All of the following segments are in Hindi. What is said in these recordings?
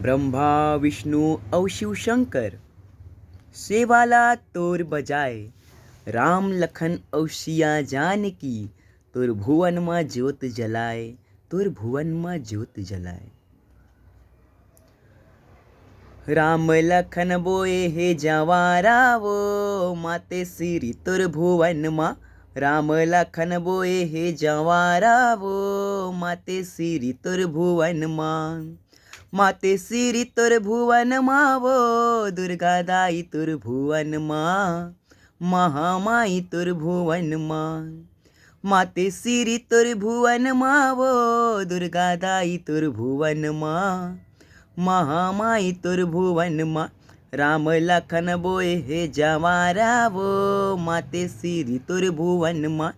ब्रह्मा विष्णु और शिव शंकर सेवाला तोर बजाए। राम लखन और सिया जानकी तोर भुवन में ज्योत जलाए। तोर भुवन में ज्योत जलाए। राम लखन बोए हे जवारा वो माते सिरी तोर भुवन मा। राम लखन बोए हे जवारा वो माते सिरी तोर भुवन मा। माते सिरी तोर भुवन मा वो दुर्गा दाई तोर भुवन मा। महामाई तोर भुवन मा। माते सिरी तोर भुवन मा वो दुर्गा दाई तोर भुवन मा। महामाई तोर भुवन मा। राम लखन बोए हे जवारा वो माते सिरी तोर भुवन मा।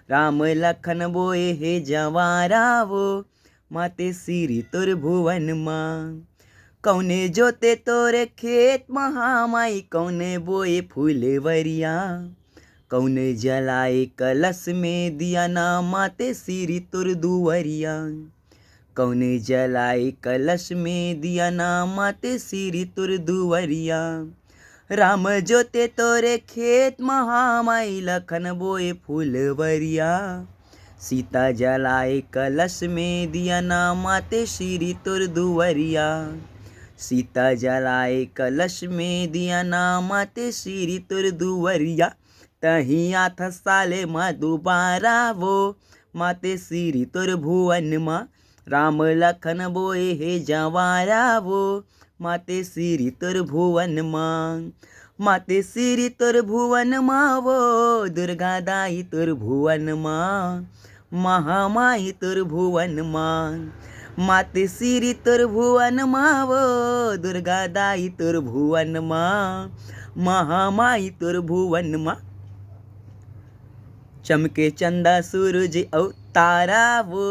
राम लखन बोए हे जवारा वो माते सिरी तोर भुवन मा। कौने जोते तोरे खेत महामाई कौने बोए फूलवरिया। कौने जलाए कलश में दिया ना माते सिरी तोर दुवरिया। कौने जलाए कलश में दिया ना माते सिरी तोर दुवरिया। राम जोते तोरे खेत महामाई लखन बोए फूलवरिया। सीता जलाए कलश में दिया ना माते सिरी तोर दुवरिया। सीता जलाए कलश में दिया ना माते सिरी तोर दुवरिया। तही आथ साले मा दोबारा वो माते सिरी तोर भुवन मा। राम लखन बोए हे जवारा वो माते सिरी तोर भुवन मा। माते सिरी तोर भुवन मा वो दुर्गा दाई तोर भुवन मा। महामाई तोर भुवन मा। माते सिरी तोर भुवन मा वो दुर्गा दाई तोर भुवन मा। महामाई तोर भुवन मा। चमके चंदा सूरज और तारा वो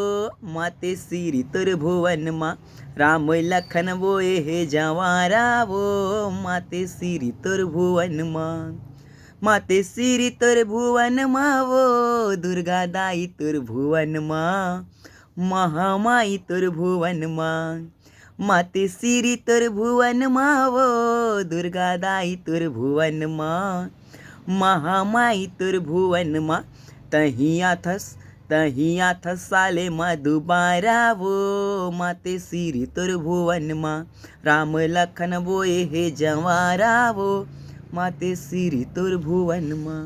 माते सिरी तोर भुवन मा। राम लखन बोए हे जवारा वो माते सिरी तोर भुवन मा। माते सिरी तोर भुवन मा वो दुर्गा दाई तोर भुवन मा। महामाई तोर भुवन मा। माते सिरी तोर भुवन मा वो दुर्गा दाई तोर भुवन मा। महामाई तोर भुवन मा। तही आथस साले मा दोबारा वो माते सिरी तोर भुवन मा। राम लखन बोए हे जवारा वो माते सिरी तोर भुवन मा।